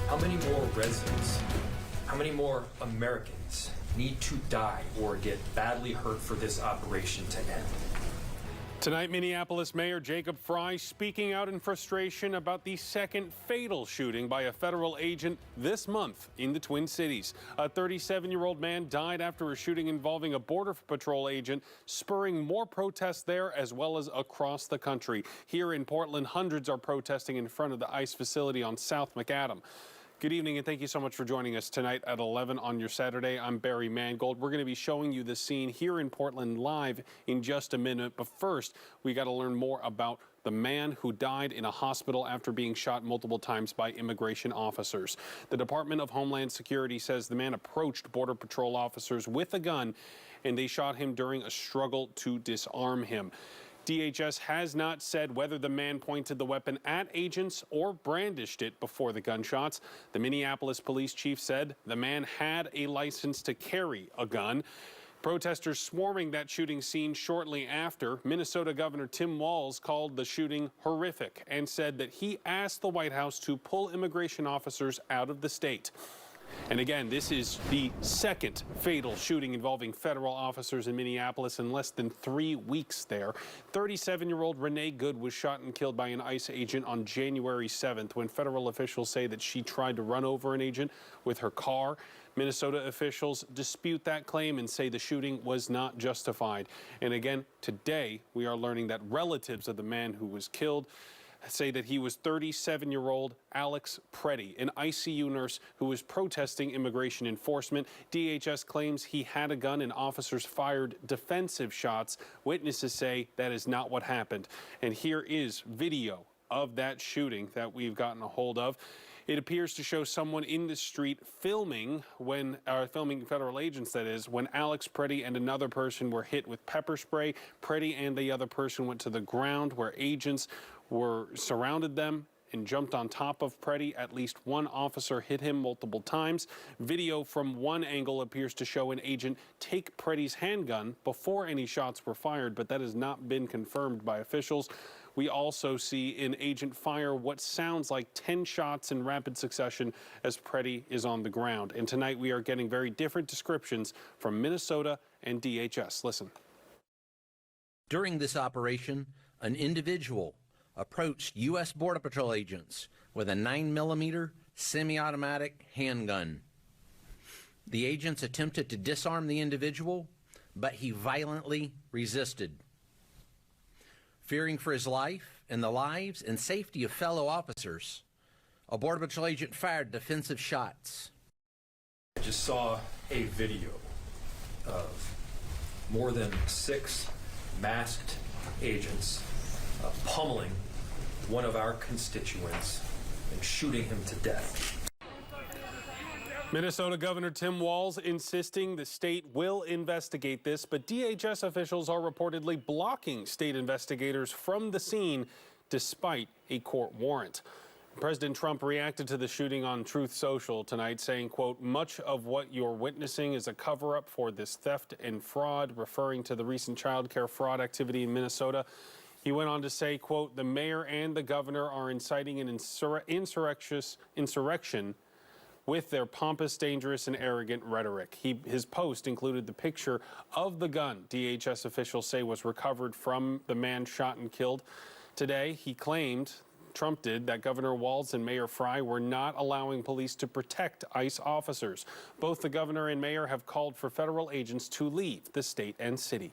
How many more residents, how many more Americans need to die or get badly hurt for this operation to end? Tonight, Minneapolis Mayor Jacob Frey speaking out in frustration about the second fatal shooting by a federal agent this month in the Twin Cities. A 37-year-old man died after a shooting involving a Border Patrol agent, spurring more protests there as well as across the country. Here in Portland, hundreds are protesting in front of the ICE facility on South McAdam. Good evening, and thank you so much for joining us tonight at 11 on your Saturday. I'm Barry Mangold. We're going to be showing you the scene here in Portland live in just a minute. But first, we got to learn more about the man who died in a hospital after being shot multiple times by immigration officers. The Department of Homeland Security says the man approached Border Patrol officers with a gun, and they shot him during a struggle to disarm him. DHS has not said whether the man pointed the weapon at agents or brandished it before the gunshots. The Minneapolis police chief said the man had a license to carry a gun. Protesters swarming that shooting scene shortly after. Minnesota Governor Tim Walz called the shooting horrific and said that he asked the White House to pull immigration officers out of the state. And again, this is the second fatal shooting involving federal officers in Minneapolis in less than 3 weeks there. 37-year-old Renee Good was shot and killed by an ICE agent on January 7th when federal officials say that she tried to run over an agent with her car. Minnesota officials dispute that claim and say the shooting was not justified. And again, today we are learning that relatives of the man who was killed say that he was 37-year-old Alex Pretti, an ICU nurse who was protesting immigration enforcement. DHS claims he had a gun and officers fired defensive shots. Witnesses say that is not what happened. And here is video of that shooting that we've gotten a hold of. It appears to show someone in the street filming federal agents, that is, when Alex Pretti and another person were hit with pepper spray. Pretti and the other person went to the ground where agents surrounded them and jumped on top of Pretti. At least one officer hit him multiple times. Video from one angle appears to show an agent take Pretti's handgun before any shots were fired, but that has not been confirmed by officials. We also see an agent fire what sounds like 10 shots in rapid succession as Pretti is on the ground. And tonight we are getting very different descriptions from Minnesota and DHS. Listen. During this operation, an individual approached U.S. Border Patrol agents with a 9mm semi-automatic handgun. The agents attempted to disarm the individual, but he violently resisted. Fearing for his life and the lives and safety of fellow officers, a Border Patrol agent fired defensive shots. I just saw a video of more than 6 masked agents pummeling one of our constituents and shooting him to death. Minnesota Governor Tim Walz insisting the state will investigate this, but DHS officials are reportedly blocking state investigators from the scene despite a court warrant. President Trump reacted to the shooting on Truth Social tonight, saying, quote, "Much of what you're witnessing is a cover-up for this theft and fraud," referring to the recent child care fraud activity in Minnesota. He went on to say, quote, "The mayor and the governor are inciting an insurrection with their pompous, dangerous, and arrogant rhetoric." His post included the picture of the gun DHS officials say was recovered from the man shot and killed. Today, he claimed, Trump did, that Governor Walz and Mayor Frey were not allowing police to protect ICE officers. Both the governor and mayor have called for federal agents to leave the state and city.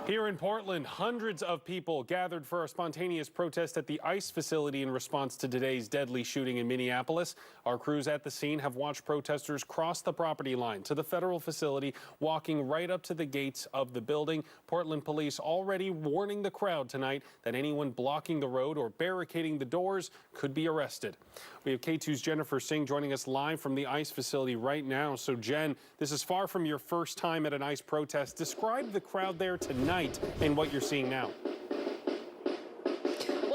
Here in Portland, hundreds of people gathered for a spontaneous protest at the ICE facility in response to today's deadly shooting in Minneapolis. Our crews at the scene have watched protesters cross the property line to the federal facility, walking right up to the gates of the building. Portland police already warning the crowd tonight that anyone blocking the road or barricading the doors could be arrested. We have K2's Jennifer Singh joining us live from the ICE facility right now. So, Jen, this is far from your first time at an ICE protest. Describe the crowd there tonight and what you're seeing now.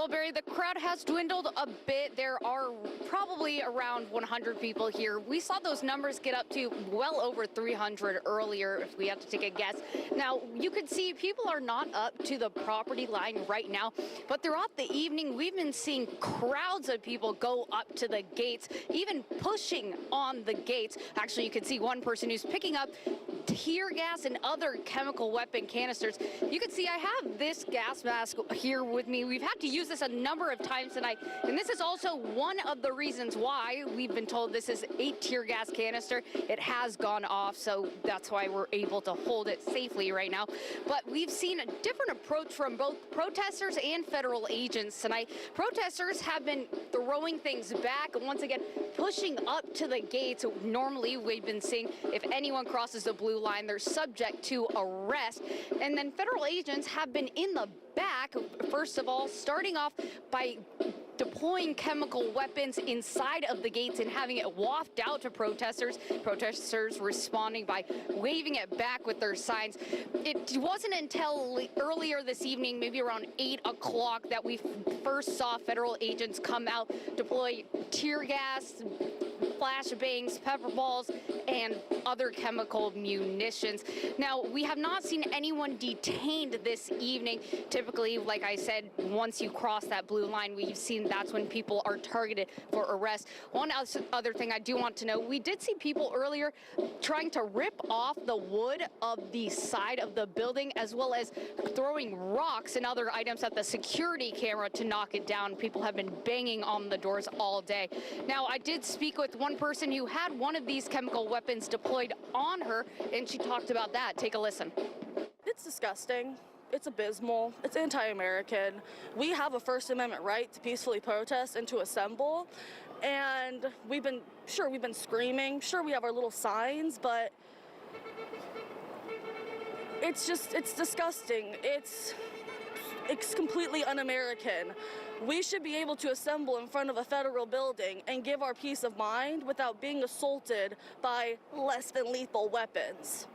Well, Barry, the crowd has dwindled a bit. There are probably around 100 people here. We saw those numbers get up to well over 300 earlier, if we have to take a guess. Now, you can see people are not up to the property line right now, but throughout the evening, we've been seeing crowds of people go up to the gates, even pushing on the gates. Actually, you can see one person who's picking up tear gas and other chemical weapon canisters. You can see I have this gas mask here with me. We've had to use this a number of times tonight, and this is also one of the reasons why we've been told this is a tear gas canister. It has gone off, so that's why we're able to hold it safely right now. But we've seen a different approach from both protesters and federal agents tonight. Protesters have been throwing things back, once again pushing up to the gates. Normally, we've been seeing if anyone crosses the blue line, they're subject to arrest. And then federal agents have been in the back, first of all, starting off by deploying chemical weapons inside of the gates and having it waft out to protesters. Protesters responding by waving it back with their signs. It wasn't until earlier this evening, maybe around 8 o'clock, that we first saw federal agents come out, deploy tear gas, flashbangs, pepper balls, and other chemical munitions. Now, we have not seen anyone detained this evening. Typically, like I said, once you cross that blue line, we've seen that's when people are targeted for arrest. One other thing I do want to know, we did see people earlier trying to rip off the wood of the side of the building, as well as throwing rocks and other items at the security camera to knock it down. People have been banging on the doors all day. Now, I did speak with one person who had one of these chemical weapons deployed on her, and she talked about that. Take a listen. It's disgusting. It's abysmal. It's anti-American. We have a First Amendment right to peacefully protest and to assemble. And we've been screaming. Sure, we have our little signs, but it's disgusting. It's completely un-American. We should be able to assemble in front of a federal building and give our peace of mind without being assaulted by less than lethal weapons.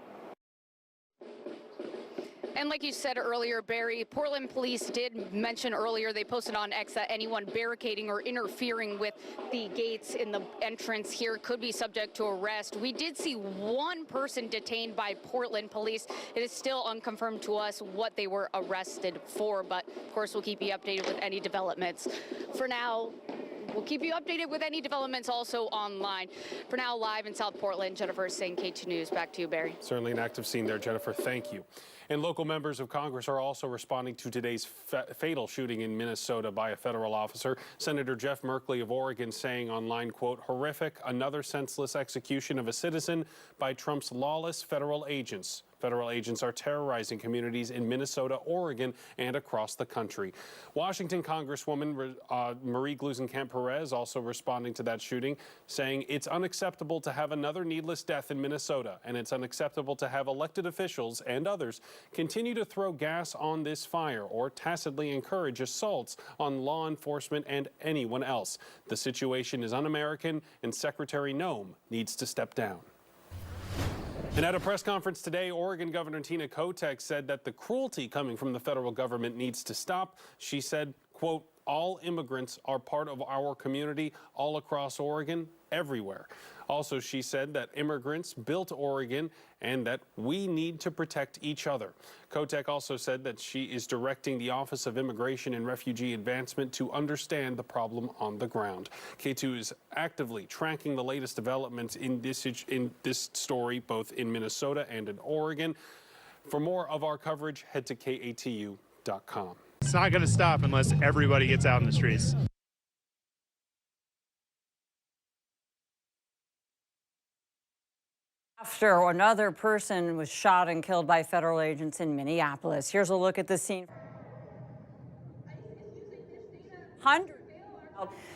And like you said earlier, Barry, Portland police did mention earlier, they posted on X that anyone barricading or interfering with the gates in the entrance here could be subject to arrest. We did see one person detained by Portland police. It is still unconfirmed to us what they were arrested for, but of course we'll keep you updated with any developments. For now, we'll keep you updated with any developments also online. For now, live in South Portland, Jennifer St, K2 News. Back to you, Barry. Certainly an active scene there, Jennifer. Thank you. And local members of Congress are also responding to today's fatal shooting in Minnesota by a federal officer. Senator Jeff Merkley of Oregon saying online, quote, "Horrific, another senseless execution of a citizen by Trump's lawless federal agents. Federal agents are terrorizing communities in Minnesota, Oregon, and across the country." Washington Congresswoman Marie Gluesenkamp-Perez also responding to that shooting, saying it's unacceptable to have another needless death in Minnesota, and it's unacceptable to have elected officials and others continue to throw gas on this fire or tacitly encourage assaults on law enforcement and anyone else. The situation is un-American, and Secretary Noem needs to step down. And at a press conference today, Oregon Governor Tina Kotek said that the cruelty coming from the federal government needs to stop. She said, quote, "All immigrants are part of our community all across Oregon, everywhere." Also, she said that immigrants built Oregon and that we need to protect each other. Kotek also said that she is directing the Office of Immigration and Refugee Advancement to understand the problem on the ground. K2 is actively tracking the latest developments in this story, both in Minnesota and in Oregon. For more of our coverage, head to KATU.com. It's not going to stop unless everybody gets out in the streets. After another person was shot and killed by federal agents in Minneapolis. Here's a look at the scene. Hundreds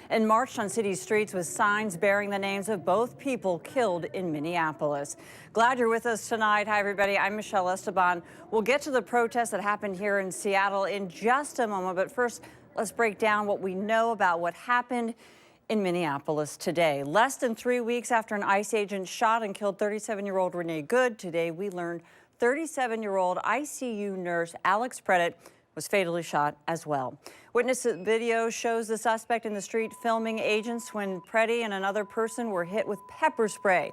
and marched on city streets with signs bearing the names of both people killed in Minneapolis. Glad you're with us tonight. Hi, everybody. I'm Michelle Esteban. We'll get to the protest that happened here in Seattle in just a moment. But first, let's break down what we know about what happened in Minneapolis today. Less than 3 weeks after an ICE agent shot and killed 37-year-old Renee Good, today we learned 37-year-old ICU nurse Alex Pretti was fatally shot as well. Witness video shows the suspect in the street filming agents when Pretti and another person were hit with pepper spray.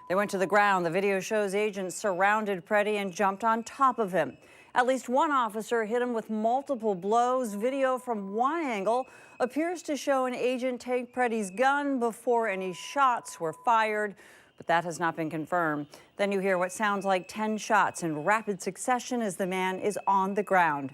They went to the ground. The video shows agents surrounded Pretti and jumped on top of him. At least one officer hit him with multiple blows. Video from one angle appears to show an agent take Pretti's gun before any shots were fired, but that has not been confirmed. Then you hear what sounds like 10 shots in rapid succession as the man is on the ground.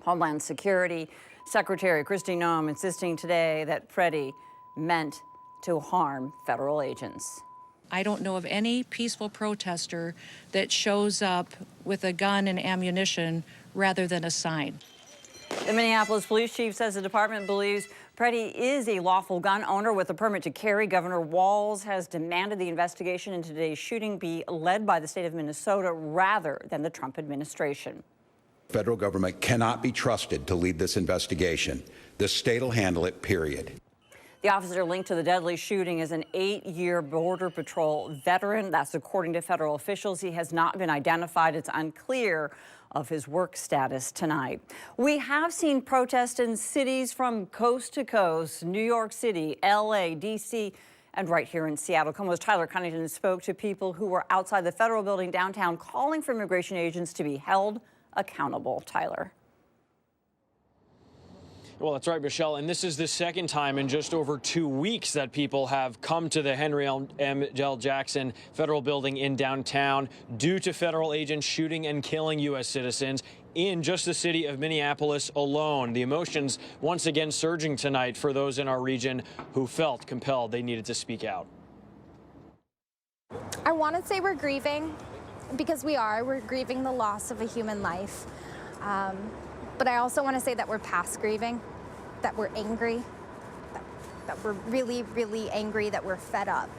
Homeland Security Secretary Kristi Noem insisting today that Pretti meant to harm federal agents. I don't know of any peaceful protester that shows up with a gun and ammunition rather than a sign. The Minneapolis police chief says the department believes Pretti is a lawful gun owner with a permit to carry. Governor Walz has demanded the investigation into today's shooting be led by the state of Minnesota rather than the Trump administration. Federal government cannot be trusted to lead this investigation. The state will handle it, period. The officer linked to the deadly shooting is an 8-year Border Patrol veteran. That's according to federal officials. He has not been identified. It's unclear of his work status tonight. We have seen protests in cities from coast to coast, New York City, LA, DC, and right here in Seattle. KOMO's Tyler Cunnington spoke to people who were outside the federal building downtown calling for immigration agents to be held accountable. Tyler. Well, that's right, Michelle. And this is the second time in just over 2 weeks that people have come to the Henry L. Jackson Federal Building in downtown due to federal agents shooting and killing U.S. citizens in just the city of Minneapolis alone. The emotions once again surging tonight for those in our region who felt compelled they needed to speak out. I want to say we're grieving because we are. We're grieving the loss of a human life. But I also want to say that we're past grieving, that we're angry, that we're really, really angry, that we're fed up.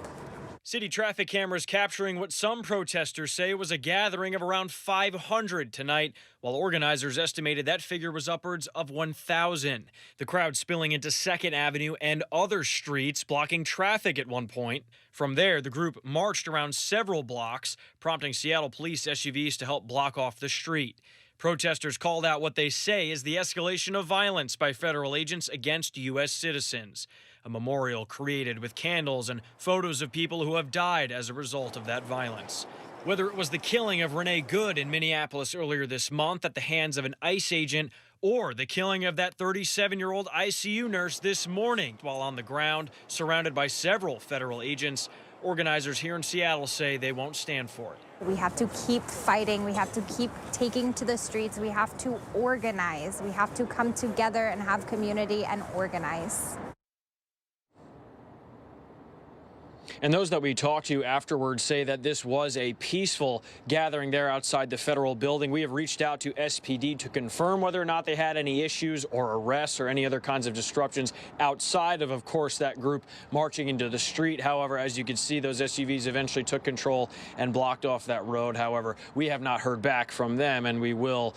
City traffic cameras capturing what some protesters say was a gathering of around 500 tonight, while organizers estimated that figure was upwards of 1,000. The crowd spilling into 2nd Avenue and other streets, blocking traffic at one point. From there, the group marched around several blocks, prompting Seattle police SUVs to help block off the street. Protesters called out what they say is the escalation of violence by federal agents against U.S. citizens. A memorial created with candles and photos of people who have died as a result of that violence. Whether it was the killing of Renee Good in Minneapolis earlier this month at the hands of an ICE agent, or the killing of that 37-year-old ICU nurse this morning while on the ground, surrounded by several federal agents, organizers here in Seattle say they won't stand for it. We have to keep fighting. We have to keep taking to the streets. We have to organize. We have to come together and have community and organize. And those that we talked to afterwards say that this was a peaceful gathering there outside the federal building. We have reached out to SPD to confirm whether or not they had any issues or arrests or any other kinds of disruptions outside of course, that group marching into the street. However, as you can see, those SUVs eventually took control and blocked off that road. However, we have not heard back from them, and we will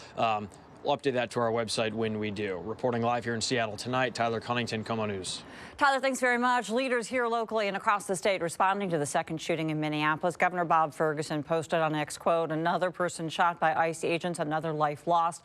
update that to our website when we do. Reporting live here in Seattle tonight, Tyler Cunnington, KOMO News. Tyler, thanks very much. Leaders here locally and across the state responding to the second shooting in Minneapolis. Governor Bob Ferguson posted on X, quote, "Another person shot by ICE agents, another life lost.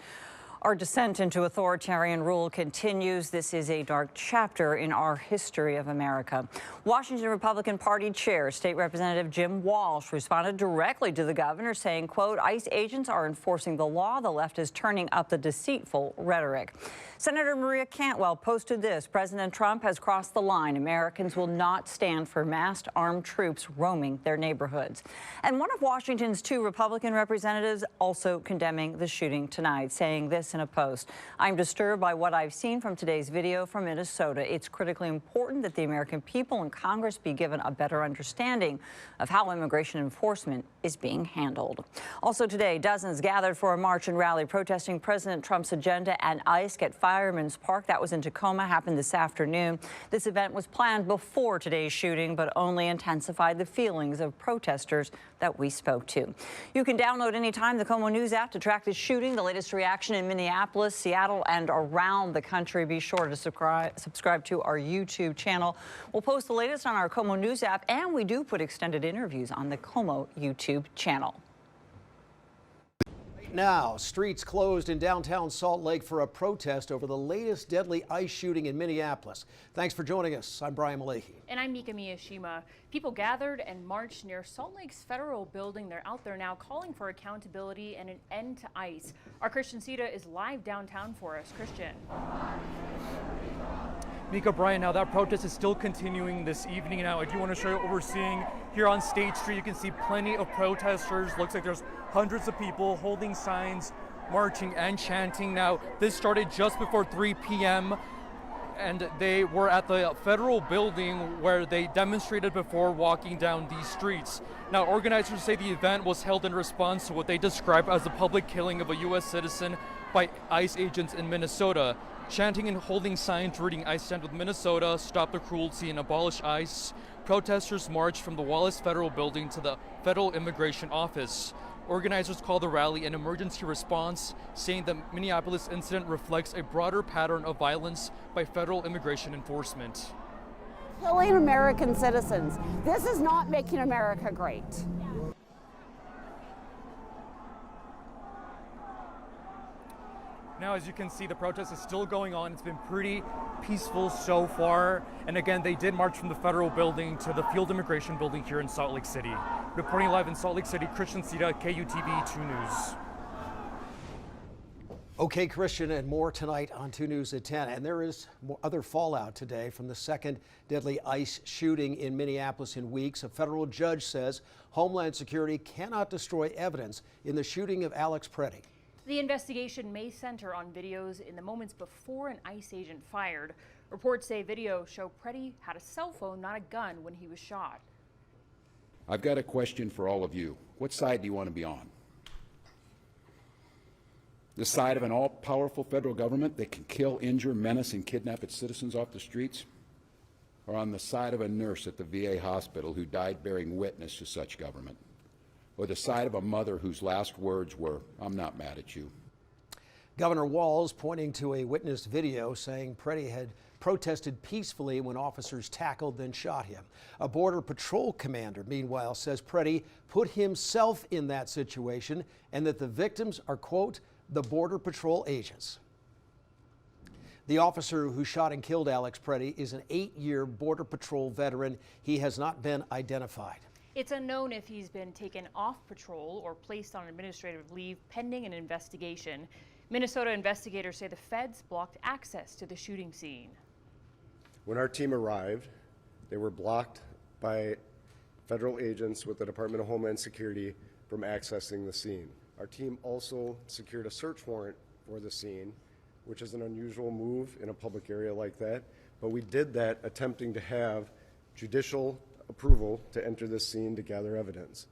Our descent into authoritarian rule continues. This is a dark chapter in our history of America." Washington Republican Party Chair, State Representative Jim Walsh, responded directly to the governor, saying, quote, "ICE agents are enforcing the law. The left is turning up the deceitful rhetoric." Senator Maria Cantwell posted this: "President Trump has crossed the line. Americans will not stand for massed armed troops roaming their neighborhoods." And one of Washington's 2 Republican representatives also condemning the shooting tonight, saying this in a post: "I'm disturbed by what I've seen from today's video from Minnesota. It's critically important that the American people and Congress be given a better understanding of how immigration enforcement is being handled." Also today, dozens gathered for a march and rally protesting President Trump's agenda at ICE at Fireman's Park. That was in Tacoma, happened this afternoon. This event was planned before today's shooting, but only intensified the feelings of protesters that we spoke to. You can download anytime the KOMO News app to track the shooting, the latest reaction in Minneapolis, Seattle, and around the country. Be sure to subscribe to our YouTube channel. We'll post the latest on our KOMO News app, and we do put extended interviews on the KOMO YouTube channel. Right now, streets closed in downtown Salt Lake for a protest over the latest deadly ICE shooting in Minneapolis. Thanks for joining us. I'm Brian Malahi. And I'm Mika Miyashima. People gathered and marched near Salt Lake's federal building. They're out there now calling for accountability and an end to ICE. Our Christian Sita is live downtown for us. Christian. Mika, Brian, now that protest is still continuing this evening. Now I do want to show you what we're seeing here on State Street. You can see plenty of protesters. Looks like there's hundreds of people holding signs, marching and chanting. Now this started just before 3 p.m. and they were at the federal building where they demonstrated before walking down these streets. Now organizers say the event was held in response to what they describe as the public killing of a U.S. citizen by ICE agents in Minnesota. Chanting and holding signs reading "I stand with Minnesota, stop the cruelty and abolish ICE." Protesters marched from the Wallace Federal Building to the Federal Immigration Office. Organizers call the rally an emergency response, saying the Minneapolis incident reflects a broader pattern of violence by federal immigration enforcement. Killing American citizens. This is not making America great. Now, as you can see, the protest is still going on. It's been pretty peaceful so far. And again, they did march from the federal building to the field immigration building here in Salt Lake City. Reporting live in Salt Lake City, Christian Sita, KUTV 2 News. Okay, Christian, and more tonight on 2 News at 10. And there is other fallout today from the second deadly ICE shooting in Minneapolis in weeks. A federal judge says Homeland Security cannot destroy evidence in the shooting of Alex Pretti. The investigation may center on videos in the moments before an ICE agent fired. Reports say videos show Pretti had a cell phone, not a gun, when he was shot. I've got a question for all of you. What side do you want to be on? The side of an all-powerful federal government that can kill, injure, menace, and kidnap its citizens off the streets? Or on the side of a nurse at the VA hospital who died bearing witness to such government? Or the side of a mother whose last words were, "I'm not mad at you"? Governor Walz pointing to a witnessed video saying Pretti had protested peacefully when officers tackled, then shot him. A Border Patrol commander, meanwhile, says Pretti put himself in that situation and that the victims are, quote, the Border Patrol agents. The officer who shot and killed Alex Pretti is an 8-year Border Patrol veteran. He has not been identified. It's unknown if he's been taken off patrol or placed on administrative leave pending an investigation. Minnesota investigators say the feds blocked access to the shooting scene. When our team arrived, they were blocked by federal agents with the Department of Homeland Security from accessing the scene. Our team also secured a search warrant for the scene, which is an unusual move in a public area like that, but we did that attempting to have judicial approval to enter this scene to gather evidence.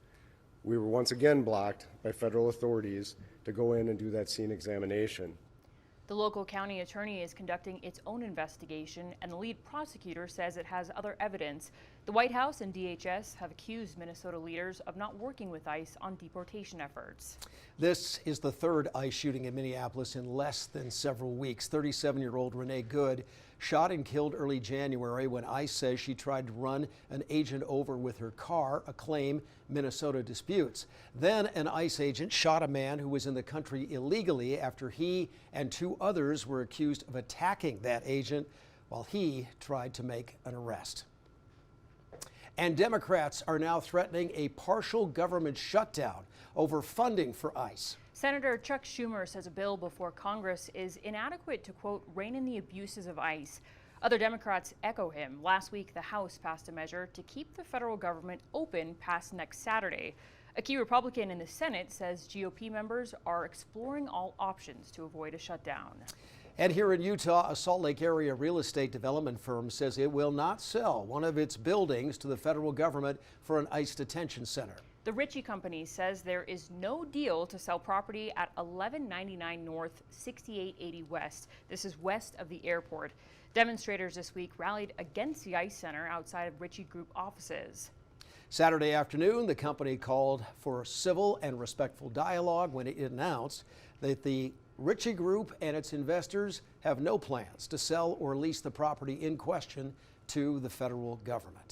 We were once again blocked by federal authorities to go in and do that scene examination. The local county attorney is conducting its own investigation, and the lead prosecutor says it has other evidence. The White House and DHS have accused Minnesota leaders of not working with ICE on deportation efforts. This is the third ICE shooting in Minneapolis in less than several weeks. 37-year-old Renee Good shot and killed early January when ICE says she tried to run an agent over with her car, a claim Minnesota disputes. Then an ICE agent shot a man who was in the country illegally after he and 2 others were accused of attacking that agent while he tried to make an arrest. And Democrats are now threatening a partial government shutdown over funding for ICE. Senator Chuck Schumer says a bill before Congress is inadequate to, quote, rein in the abuses of ICE. Other Democrats echo him. Last week, the House passed a measure to keep the federal government open past next Saturday. A key Republican in the Senate says GOP members are exploring all options to avoid a shutdown. And here in Utah, a Salt Lake area real estate development firm says it will not sell one of its buildings to the federal government for an ICE detention center. The Ritchie Company says there is no deal to sell property at 1199 North, 6880 West. This is west of the airport. Demonstrators this week rallied against the ICE center outside of Ritchie Group offices. Saturday afternoon, the company called for civil and respectful dialogue when it announced that the Ritchie Group and its investors have no plans to sell or lease the property in question to the federal government.